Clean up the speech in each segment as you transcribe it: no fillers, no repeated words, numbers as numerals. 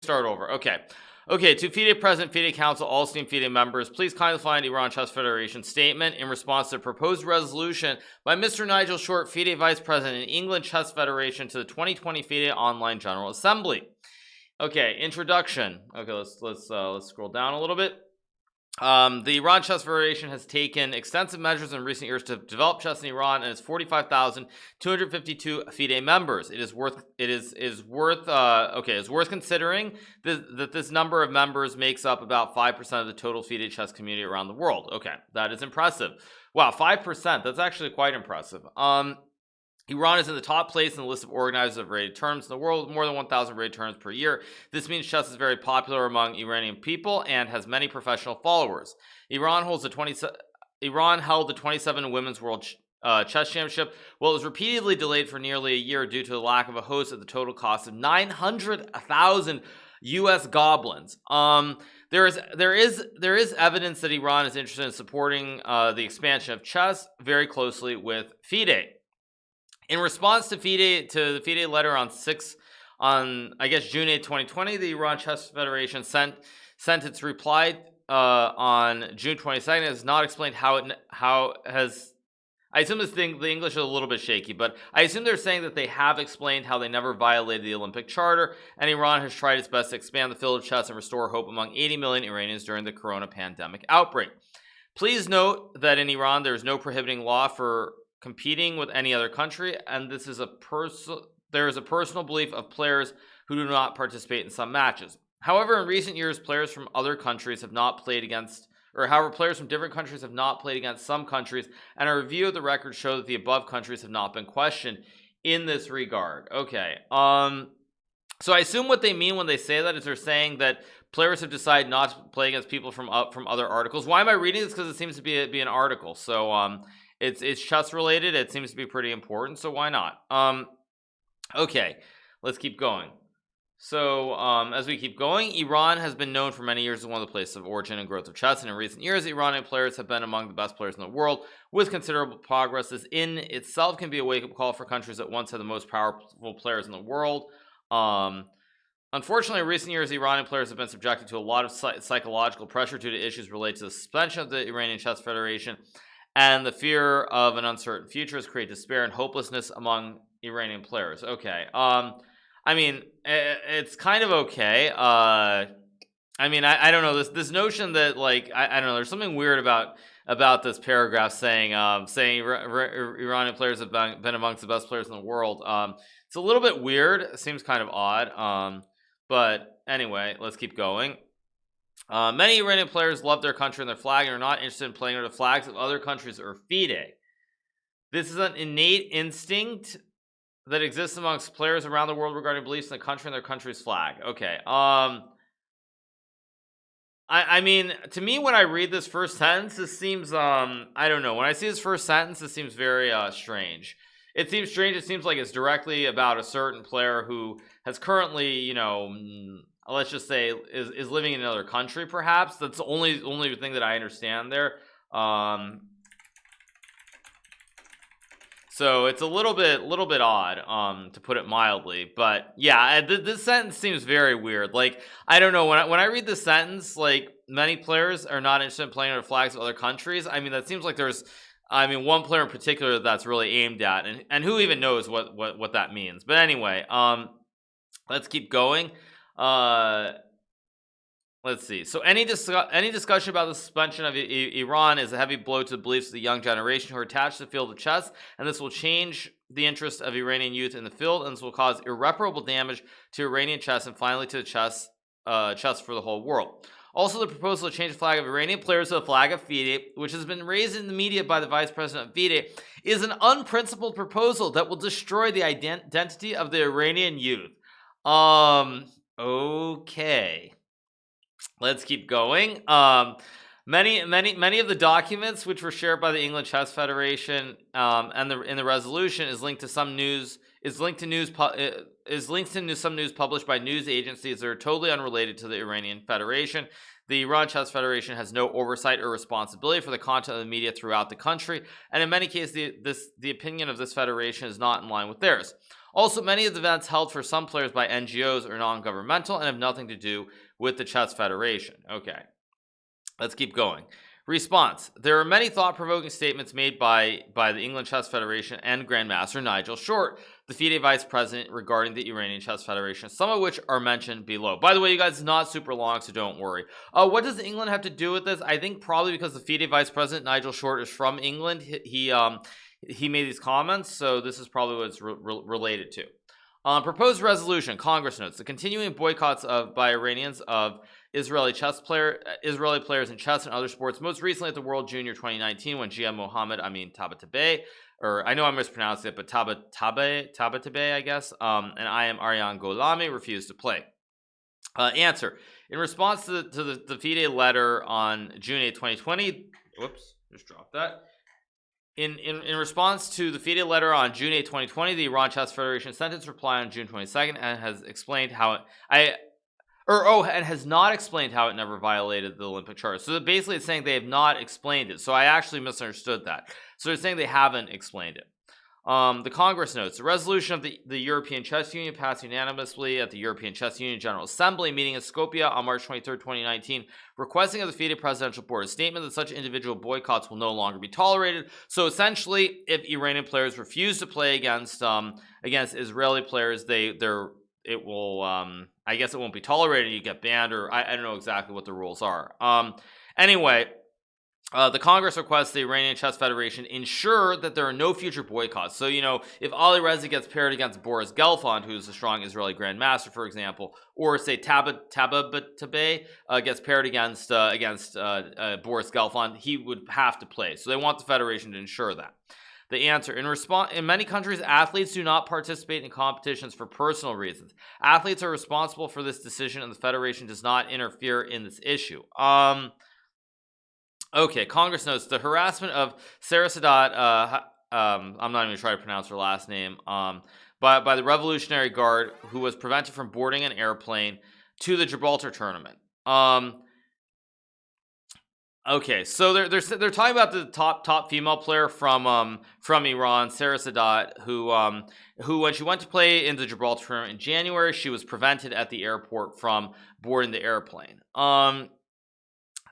start over. Okay, to FIDE President, FIDE Council, all esteemed FIDE members, please kindly find Iran Chess Federation statement in response to a proposed resolution by Mr. Nigel Short, FIDE Vice President in England Chess Federation, to the 2020 FIDE Online General Assembly. Okay, introduction. Okay, let's scroll down a little bit. The Iran Chess Federation has taken extensive measures in recent years to develop chess in Iran, and its 45,252 FIDE members. It is worth considering that this number of members makes up about 5% of the total FIDE chess community around the world. Okay, that is impressive. Wow, 5%. That's actually quite impressive. Iran is in the top place in the list of organizers of rated tournaments in the world, with more than 1,000 rated tournaments per year. This means chess is very popular among Iranian people and has many professional followers. Iran held the 27 Women's World Chess Championship. Well, it was repeatedly delayed for nearly a year due to the lack of a host at the total cost of 900,000 U.S. goblins. There is evidence that Iran is interested in supporting the expansion of chess very closely with FIDE. In response to the FIDE letter on June 8, 2020, the Iran Chess Federation sent its reply on June 22nd. It has not explained I assume the English is a little bit shaky, but I assume they're saying that they have explained how they never violated the Olympic Charter, and Iran has tried its best to expand the field of chess and restore hope among 80 million Iranians during the corona pandemic outbreak. Please note that in Iran there is no prohibiting law for competing with any other country, and there is a personal belief of players who do not participate in some matches. However, in recent years, players from different countries have not played against some countries, and a review of the records show that the above countries have not been questioned in this regard. Okay, so I assume what they mean when they say that is they're saying that players have decided not to play against people from other articles. Why am I reading this? Because it seems to be an article. So it's chess related. It seems to be pretty important. So why not? Okay, let's keep going. So as we keep going, Iran has been known for many years as one of the places of origin and growth of chess, and in recent years, Iranian players have been among the best players in the world with considerable progress. This in itself can be a wake-up call for countries that once had the most powerful players in the world. Unfortunately, in recent years, Iranian players have been subjected to a lot of psychological pressure due to issues related to the suspension of the Iranian Chess Federation, and the fear of an uncertain future has created despair and hopelessness among Iranian players. Okay, I mean, it's kind of okay. I don't know, this notion that, like, I don't know, there's something weird about this paragraph saying Iranian players have been amongst the best players in the world. It's a little bit weird. It seems kind of odd. But anyway, let's keep going. Many Iranian players love their country and their flag and are not interested in playing under the flags of other countries or FIDE. This is an innate instinct that exists amongst players around the world regarding beliefs in the country and their country's flag. Okay. I mean, to me, when I read this first sentence, this seems, I don't know. When I see this first sentence, it seems very strange. It seems strange. It seems like it's directly about a certain player who has currently, let's just say, is living in another country, perhaps. That's the only thing that I understand there. So it's a little bit odd, to put it mildly. But yeah, this sentence seems very weird. Like, I don't know, when I read this sentence, like, many players are not interested in playing under flags of other countries. I mean, that seems like there's, one player in particular that's really aimed at, and who even knows what that means. But anyway, let's keep going. Let's see. So any discussion about the suspension of Iran is a heavy blow to the beliefs of the young generation who are attached to the field of chess, and this will change the interest of Iranian youth in the field, and this will cause irreparable damage to Iranian chess and finally to chess for the whole world. Also, the proposal to change the flag of Iranian players to the flag of FIDE, which has been raised in the media by the vice president of FIDE, is an unprincipled proposal that will destroy the identity of the Iranian youth. Okay. Let's keep going. Many of the documents which were shared by the England Chess Federation and in the resolution is linked to some news published by news agencies that are totally unrelated to the Iranian Federation. The Iran Chess Federation has no oversight or responsibility for the content of the media throughout the country, and in many cases, the opinion of this federation is not in line with theirs. Also, many of the events held for some players by NGOs are non-governmental and have nothing to do with the Chess Federation. Okay, let's keep going. Response. There are many thought-provoking statements made by the England Chess Federation and Grandmaster Nigel Short, the FIDE vice president, regarding the Iranian Chess Federation, some of which are mentioned below. By the way, you guys, it's not super long, so don't worry. What does England have to do with this? I think probably because the FIDE vice president, Nigel Short, is from England. He made these comments, so this is probably what it's related to. Proposed resolution. Congress notes the continuing boycotts by Iranians of Israeli players in chess and other sports, most recently at the World Junior 2019 when Tabatabai, or I know I'm mispronouncing it, but Tabatabai, I guess, and I am Aryan Golami, refused to play. Answer. In response to the FIDE letter on June 8, 2020, whoops, just dropped that. In response to the FIDE letter on June 8, 2020, the Iran Chess Federation sent its reply on June 22nd and has explained how and has not explained how it never violated the Olympic Charter. So basically it's saying they have not explained it. So I actually misunderstood that. So they're saying they haven't explained it. The Congress notes, the resolution of the European Chess Union passed unanimously at the European Chess Union General Assembly meeting in Skopje on March 23, 2019, requesting of the FIDE Presidential Board a statement that such individual boycotts will no longer be tolerated. So essentially, if Iranian players refuse to play against Israeli players, it will I guess it won't be tolerated. You get banned, or I don't know exactly what the rules are. Anyway. The Congress requests the Iranian Chess Federation ensure that there are no future boycotts. So, if Ali Reza gets paired against Boris Gelfand, who's a strong Israeli grandmaster, for example, or say Tabatabai gets paired against Boris Gelfand, he would have to play. So they want the federation to ensure that. The answer. In many countries, athletes do not participate in competitions for personal reasons. Athletes are responsible for this decision, and the federation does not interfere in this issue. Okay, Congress notes the harassment of Sarah Sadat, I'm not even trying to pronounce her last name, by the Revolutionary Guard, who was prevented from boarding an airplane to the Gibraltar tournament. Okay, so they're talking about the top female player from Iran, Sarah Sadat, who when she went to play in the Gibraltar tournament in January, she was prevented at the airport from boarding the airplane.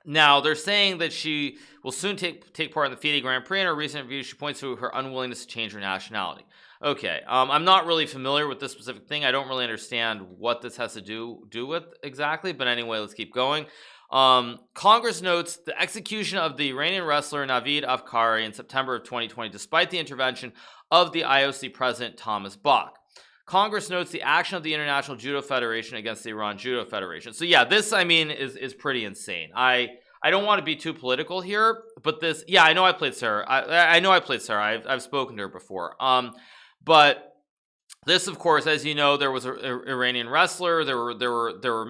Now, they're saying that she will soon take part in the FIDE Grand Prix. In her recent interview, she points to her unwillingness to change her nationality. Okay, I'm not really familiar with this specific thing. I don't really understand what this has to do with exactly, but anyway, let's keep going. Congress notes the execution of the Iranian wrestler Navid Afkari in September of 2020, despite the intervention of the IOC president Thomas Bach. Congress notes the action of the International Judo Federation against the Iran Judo Federation. So yeah, this, is pretty insane. I don't want to be too political here, but this, yeah, I know I played Sarah. I know I played Sarah. I've spoken to her before. But this, of course, as you know, there was an Iranian wrestler. There were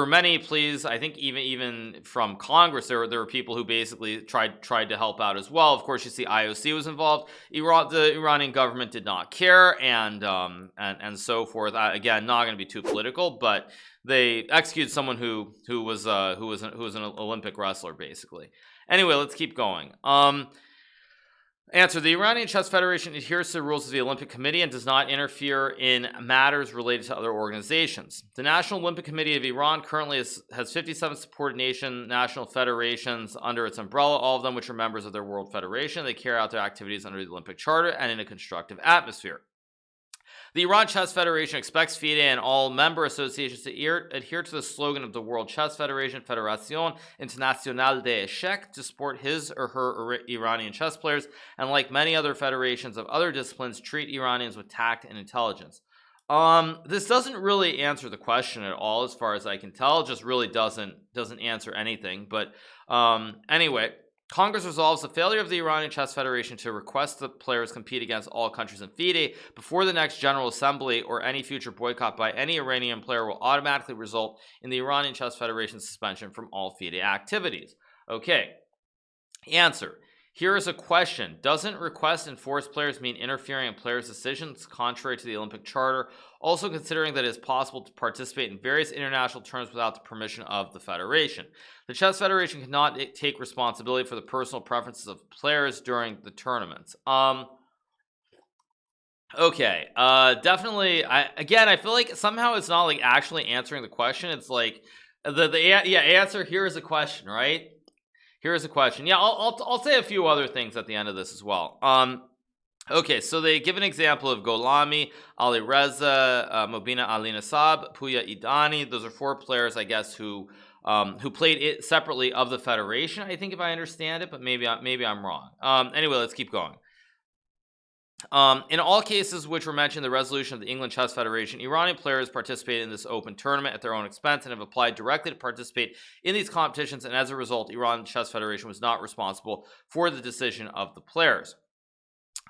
many pleas. I think even from Congress, there were people who basically tried to help out as well. Of course, you see IOC was involved. The Iranian government did not care, and so forth. Again, not going to be too political, but they executed someone who was an Olympic wrestler, basically. Anyway, let's keep going. Answer. The Iranian Chess Federation adheres to the rules of the Olympic Committee and does not interfere in matters related to other organizations. The National Olympic Committee of Iran currently has 57 supported national federations under its umbrella, all of them which are members of their World Federation. They carry out their activities under the Olympic Charter and in a constructive atmosphere. The Iran Chess Federation expects FIDE and all member associations to adhere to the slogan of the World Chess Federation, Fédération Internationale d'Échecs, to support his or her Iranian chess players, and like many other federations of other disciplines, treat Iranians with tact and intelligence. This doesn't really answer the question at all, as far as I can tell. It just really doesn't answer anything. But anyway, Congress resolves the failure of the Iranian Chess Federation to request the players compete against all countries in FIDE before the next General Assembly, or any future boycott by any Iranian player will automatically result in the Iranian Chess Federation's suspension from all FIDE activities. Okay. Answer. Here is a question. Doesn't request and force players mean interfering in players' decisions contrary to the Olympic Charter, also considering that it is possible to participate in various international tournaments without the permission of the federation? The Chess Federation cannot take responsibility for the personal preferences of players during the tournaments. Okay, definitely. I feel like somehow it's not like actually answering the question. It's like answer. Here is a question, right? Here is a question. Yeah, I'll say a few other things at the end of this as well. Okay, so they give an example of Golami, Ali Reza, Mobina Ali Nasab, Puya Idani. Those are four players, I guess, who played it separately of the federation. I think, if I understand it, but maybe I'm wrong. Anyway, let's keep going. In all cases which were mentioned in the resolution of the England Chess Federation, Iranian players participated in this open tournament at their own expense and have applied directly to participate in these competitions, and as a result, Iran Chess Federation was not responsible for the decision of the players.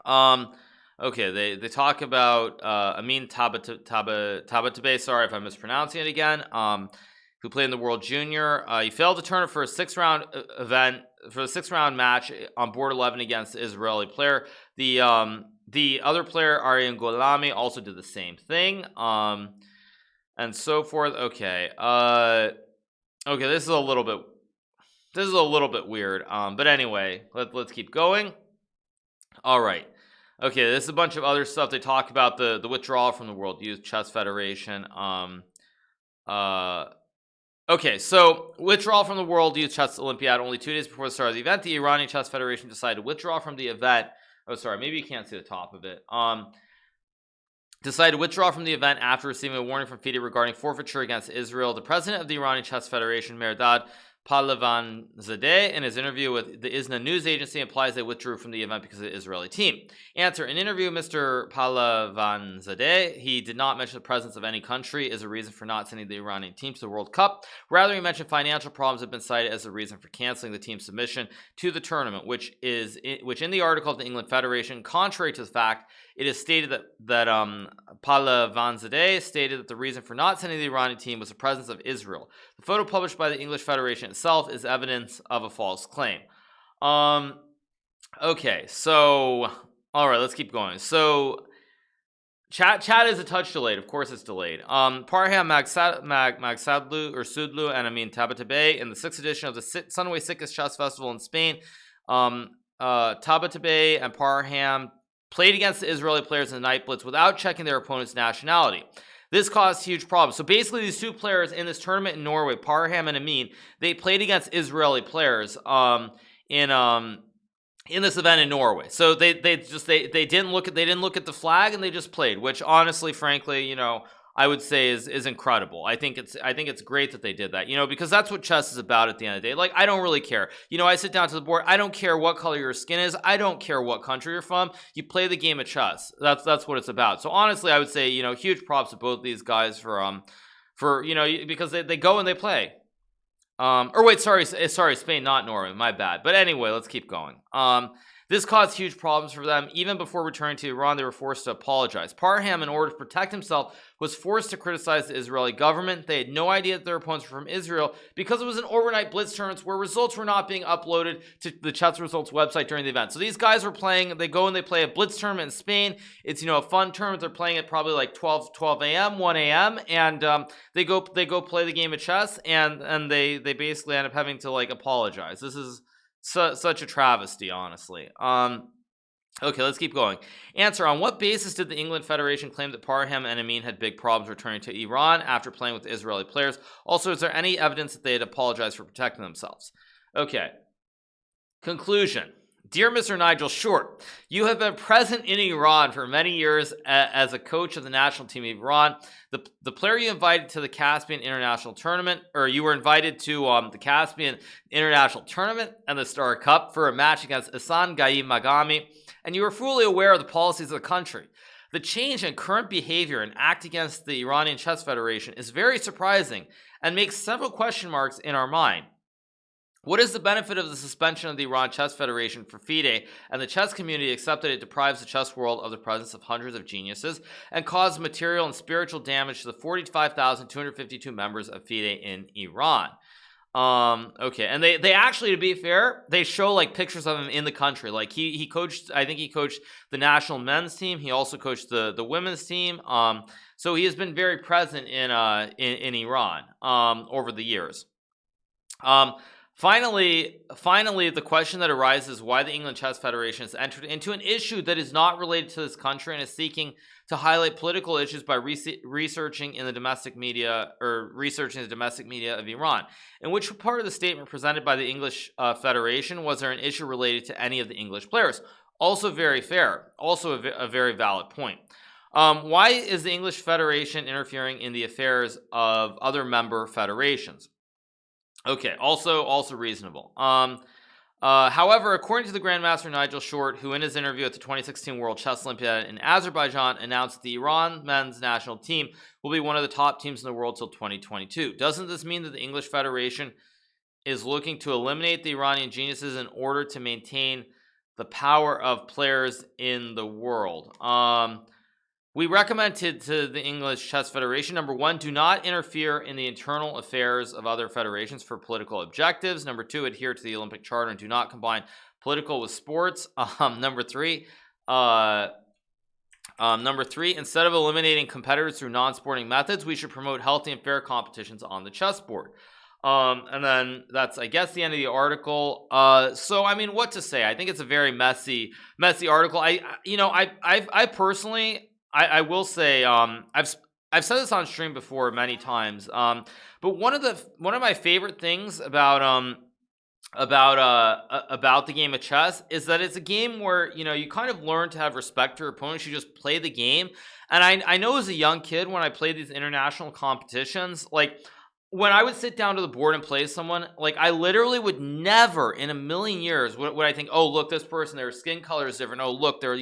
Okay, they talk about Amin Tabatabai, sorry if I'm mispronouncing it again, who played in the World Junior. He failed to turn up for a six-round match on board 11 against the Israeli player. The other player, Aryan Golami, also did the same thing, and so forth. Okay, this is a little bit weird. But anyway, let's keep going. All right. Okay, this is a bunch of other stuff. They talk about the withdrawal from the World Youth Chess Federation. Okay, so withdrawal from the World Youth Chess Olympiad. Only 2 days before the start of the event, the Iranian Chess Federation decided to withdraw from the event. Oh, sorry, maybe you can't see the top of it. Decided to withdraw from the event after receiving a warning from FIDE regarding forfeiture against Israel. The president of the Iranian Chess Federation, Mehrdad Pahlavanzadeh, in his interview with the ISNA news agency, implies they withdrew from the event because of the Israeli team. Answer: in an interview with Mr. Pahlavanzadeh, he did not mention the presence of any country as a reason for not sending the Iranian team to the World Cup. Rather, he mentioned financial problems have been cited as a reason for canceling the team's submission to the tournament, which in the article of the England Federation, contrary to the fact, it is stated that Pahlavanzadeh stated that the reason for not sending the Iranian team was the presence of Israel. The photo published by the English Federation itself is evidence of a false claim. Okay, so all right, let's keep going. So chat is a touch delayed. Of course, it's delayed. Parham Magsadlu or Sudlu and Amin Tabatabai in the 6th edition of the Sunway Sikh Chess Festival in Spain. Tabatabai and Parham played against the Israeli players in the night blitz without checking their opponent's nationality. This caused huge problems. So basically, these two players in this tournament in Norway, Parham and Amin, they played against Israeli players in this event in Norway. So they didn't look at the flag, and they just played, which honestly, frankly, I would say is incredible. I think it's great that they did that, because that's what chess is about at the end of the day. Like, I don't really care. I sit down to the board. I don't care what color your skin is. I don't care what country you're from. You play the game of chess. That's what it's about. So honestly, I would say, huge props to both these guys for because they go and they play. Sorry, Spain, not Norway. My bad. But anyway, let's keep going. This caused huge problems for them. Even before returning to Iran, they were forced to apologize. Parham, in order to protect himself, was forced to criticize the Israeli government. They had no idea that their opponents were from Israel because it was an overnight blitz tournament where results were not being uploaded to the Chess Results website during the event. So these guys were playing, they go and they play a blitz tournament in Spain. It's, a fun tournament. They're playing at probably like 12 a.m., 1 a.m., and they go play the game of chess, and they basically end up having to apologize. This is such a travesty, honestly. Okay, let's keep going. Answer: on what basis did the England Federation claim that Parham and Amin had big problems returning to Iran after playing with Israeli players? Also, is there any evidence that they had apologized for protecting themselves? Okay. Conclusion. Dear Mr. Nigel Short, you have been present in Iran for many years as a coach of the national team of Iran. The player you invited to the Caspian International Tournament, or you were invited to the Caspian International Tournament and the Star Cup for a match against Ihsan Gaib Magami, and you were fully aware of the policies of the country. The change in current behavior and act against the Iranian Chess Federation is very surprising and makes several question marks in our mind. What is the benefit of the suspension of the Iran Chess Federation for FIDE and the chess community except that it deprives the chess world of the presence of hundreds of geniuses and causes material and spiritual damage to the 45,252 members of FIDE in Iran? Okay, and they actually, to be fair, they show pictures of him in the country. He coached, I think he coached the national men's team. He also coached the women's team. So he has been very present in Iran over the years. Finally, the question that arises is why the England Chess Federation has entered into an issue that is not related to this country and is seeking to highlight political issues by researching the domestic media of Iran. In which part of the statement presented by the English Federation was there an issue related to any of the English players? Also very fair. Also a very valid point. Why is the English Federation interfering in the affairs of other member federations? Okay, also reasonable. However, according to the Grandmaster Nigel Short, who in his interview at the 2016 World Chess Olympiad in Azerbaijan announced that the Iran men's national team will be one of the top teams in the world till 2022. Doesn't this mean that the English Federation is looking to eliminate the Iranian geniuses in order to maintain the power of players in the world? We recommended to the English Chess Federation, number one, do not interfere in the internal affairs of other federations for political objectives. Number two, adhere to the Olympic Charter and do not combine political with sports. Number three, instead of eliminating competitors through non-sporting methods, we should promote healthy and fair competitions on the chessboard. And then that's, I guess, the end of the article. So I mean, what to say? I think it's a very messy article. I personally, I will say, I've said this on stream before many times. But one of my favorite things about the game of chess is that it's a game where, you kind of learn to have respect for your opponents. You just play the game. And I know as a young kid, when I played these international competitions, like, when I would sit down to the board and play someone, like, I literally would never in a million years would I think, oh, look, this person, their skin color is different. Oh, look, they're,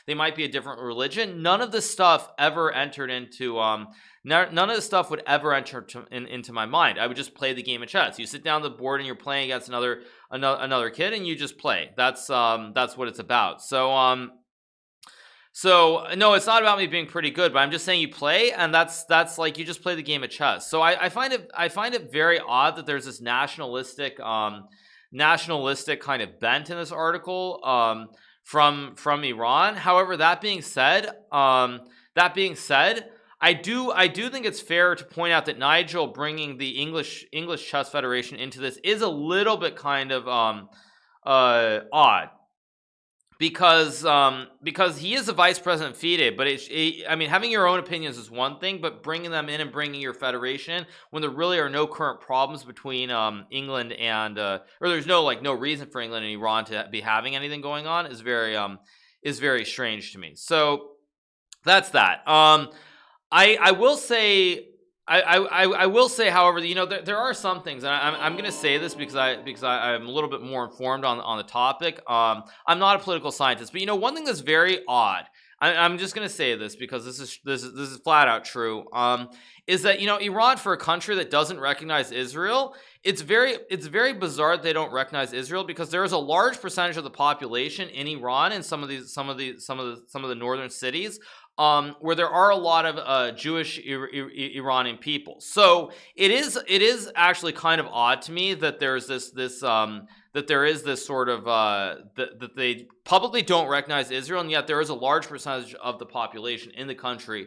they might be a different religion. None of this stuff ever entered into, none of this stuff would ever enter into my mind. I would just play the game of chess. You sit down to the board and you're playing against another kid and you just play. That's what it's about. So no, it's not about me being pretty good, but I'm just saying you play, and that's like you just play the game of chess. So I find it very odd that there's this nationalistic kind of bent in this article from Iran. However, that being said, I do think it's fair to point out that Nigel bringing the English Chess Federation into this is a little bit kind of odd. Because he is the vice president of FIDE, but I mean, having your own opinions is one thing, but bringing them in and bringing your federation when there really are no current problems between England and or there's no reason for England and Iran to be having anything going on is very strange to me. So that's that. I will say. I will say, however, there are some things, and I'm going to say this because I'm a little bit more informed on the topic. I'm not a political scientist, but one thing that's very odd. I'm just going to say this because this is flat out true. Is that Iran, for a country that doesn't recognize Israel, it's very bizarre that they don't recognize Israel, because there is a large percentage of the population in Iran and some of the northern cities where there are a lot of Jewish Iranian people. So it is actually kind of odd to me that there's that there is this sort of that they publicly don't recognize Israel, and yet there is a large percentage of the population in the country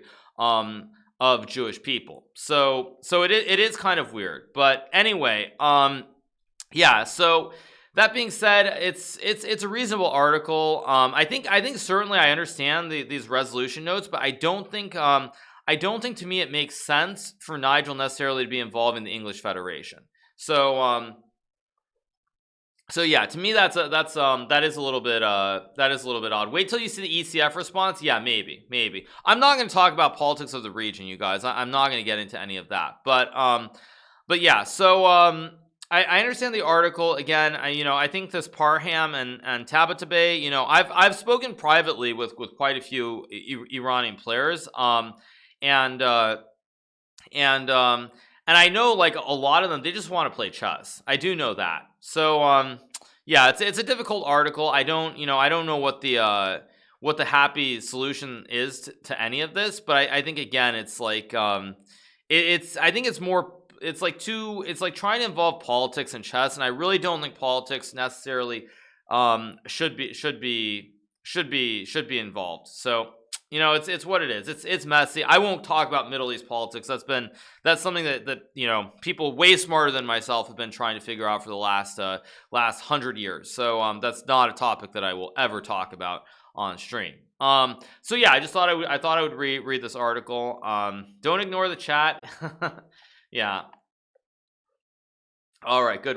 of Jewish people. So it is kind of weird. But anyway, yeah. So that being said, it's a reasonable article. I think certainly I understand these resolution notes, but I don't think to me it makes sense for Nigel necessarily to be involved in the English Federation. So yeah, to me that is a little bit odd. Wait till you see the ECF response. Yeah, maybe. I'm not going to talk about politics of the region, you guys. I'm not going to get into any of that. But yeah. So I understand the article. Again, I think this Parham and Tabatabai, I've spoken privately with quite a few Iranian players, and I know, like, a lot of them, they just want to play chess. I do know that. So yeah, it's a difficult article. I don't know what the happy solution is to any of this, but I think, again, it's like I think it's more. It's like trying to involve politics in chess, and I really don't think politics necessarily should be involved. So you know, it's what it is. It's messy. I won't talk about Middle East politics. That's something that you know, people way smarter than myself have been trying to figure out for the last 100 years. So that's not a topic that I will ever talk about on stream. So yeah, I just thought I would read this article. Don't ignore the chat. Yeah. All right, good.